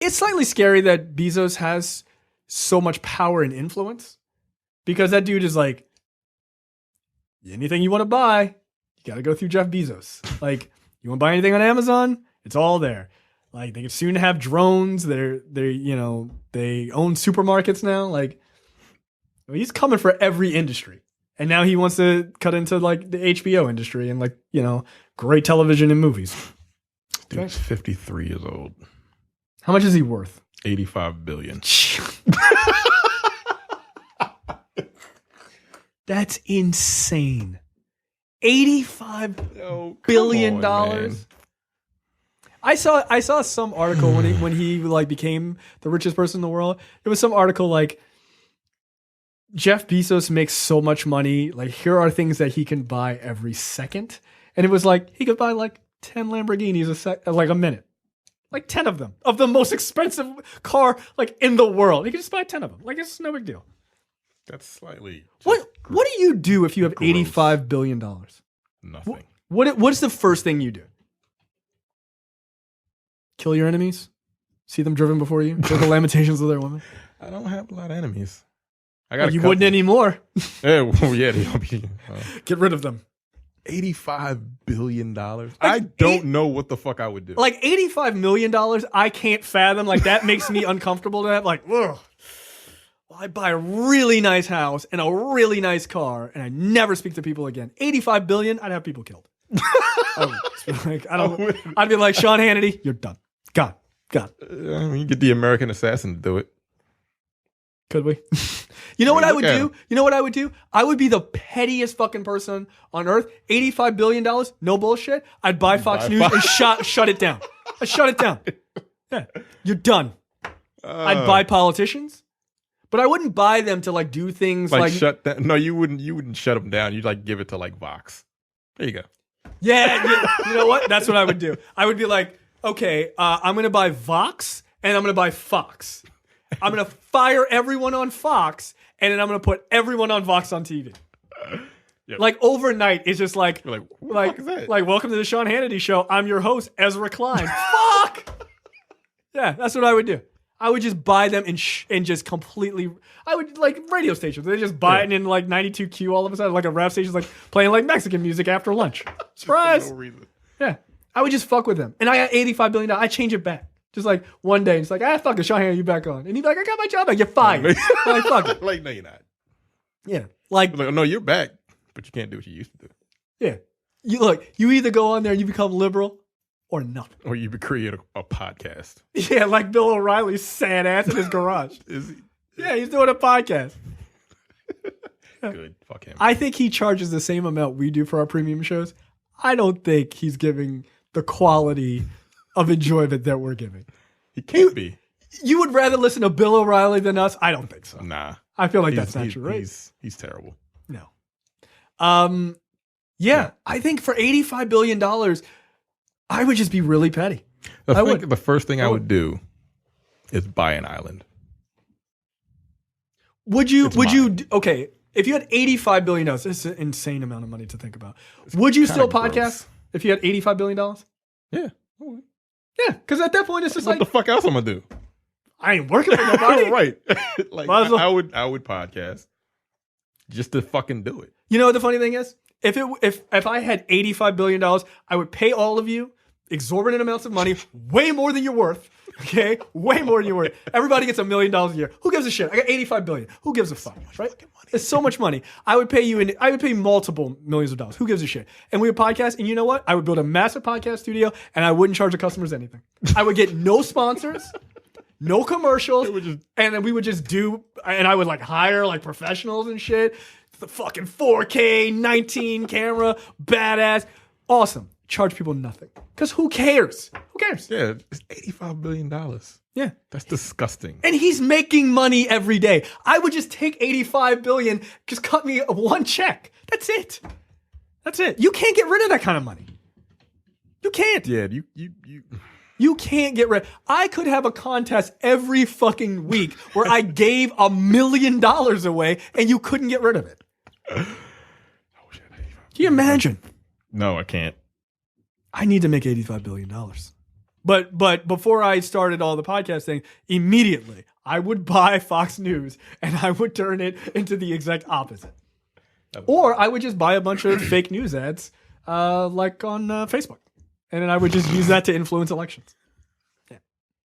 It's slightly scary that Bezos has so much power and influence because that dude is like, anything you want to buy, you got to go through Jeff Bezos. Like, you want to buy anything on Amazon? It's all there. Like, they can soon have drones. They own supermarkets now. Like, I mean, he's coming for every industry. And now he wants to cut into like the HBO industry and like, great television and movies. Dude's 53 years old. How much is he worth? $85 billion. That's insane. $85 billion. Man. I saw some article when he like became the richest person in the world. There was some article like Jeff Bezos makes so much money. Like, here are things that he can buy every second. And it was like he could buy like 10 Lamborghinis a minute. Like 10 of them. Of the most expensive car like in the world. He could just buy 10 of them. Like, it's no big deal. That's slightly. What do you do if you have $85 billion? Nothing. What's the first thing you do? Kill your enemies? See them driven before you? Hear the lamentations of their women? I don't have a lot of enemies. You wouldn't anymore. Yeah, they'll be. Get rid of them. $85 billion. I don't know what the fuck I would do. Like $85 million, I can't fathom. Like, that makes me uncomfortable to have. Like, ugh. Well, I buy a really nice house and a really nice car, and I never speak to people again. $85 billion, I'd have people killed. I'd be like, Sean Hannity, you're done. Gone. You get the American Assassin to do it. Could we? You know what I would do? You know what I would do? I would be the pettiest fucking person on earth. $85 billion, no bullshit. I'd buy Fox News and shut it down. I'd shut it down. Yeah, you're done. I'd buy politicians, but I wouldn't buy them to like do things like shut down. No, you wouldn't shut them down. You'd like give it to like Vox. There you go. Yeah, you know what? That's what I would do. I would be like, okay, I'm going to buy Vox and I'm going to buy Fox. I'm going to fire everyone on Fox and then I'm going to put everyone on Vox on TV. Yep. Like overnight, it's just like, what the fuck is that? Like, welcome to the Sean Hannity show. I'm your host, Ezra Klein. Fuck! Yeah, that's what I would do. I would just buy them and just completely. I would like radio stations. They just buy it in like 92Q all of a sudden, like a rap station's like playing like Mexican music after lunch. Surprise! For no reason. Yeah, I would just fuck with them, and I got $85 billion. I change it back. Just like one day, it's like, fuck it, Sean Hannity, you back on, and he'd be like, I got my job back. You're fired. Like, fuck it. Like, no, you're not. Yeah, like no, you're back, but you can't do what you used to do. Yeah, you either go on there and you become liberal. Or nothing. Or you create a podcast. Yeah, like Bill O'Reilly's sad ass in his garage. Is he? Yeah, he's doing a podcast. Good. Fuck him. I think he charges the same amount we do for our premium shows. I don't think he's giving the quality of enjoyment that we're giving. He can't be. You would rather listen to Bill O'Reilly than us? I don't think so. Nah. I feel like that's not true, right? He's terrible. No. Yeah, I think for $85 billion, I would just be really petty. The first thing I would do is buy an island. Would you, okay, if you had $85 billion, this is an insane amount of money to think about. Would you still podcast if you had $85 billion? Yeah. Yeah, because at that point, it's just what the fuck else I'm going to do? I ain't working for nobody. Right. Like, I would podcast just to fucking do it. You know what the funny thing is? If I had $85 billion, I would pay all of you exorbitant amounts of money, way more than you're worth. Okay, way more than you're worth. Everybody gets $1 million a year. Who gives a shit? I got $85 billion. Who gives a fuck? Right? It's so much money. I would pay you, I would pay multiple millions of dollars. Who gives a shit? And we would podcast, and you know what? I would build a massive podcast studio, and I wouldn't charge the customers anything. I would get no sponsors, no commercials, and then we would just do. And I would like hire like professionals and shit. The fucking 4K 19 camera, badass, awesome. Charge people nothing. Because who cares? Who cares? Yeah, it's $85 billion. Yeah. That's disgusting. And he's making money every day. I would just take $85 billion, just cut me one check. That's it. That's it. You can't get rid of that kind of money. You can't. Yeah, You can't get rid. I could have a contest every fucking week where I gave $1 million away and you couldn't get rid of it. Can you imagine? No, I can't. I need to make $85 billion. But before I started all the podcasting, immediately I would buy Fox News and I would turn it into the exact opposite. Or I would just buy a bunch of fake news ads, like on Facebook, and then I would just use that to influence elections.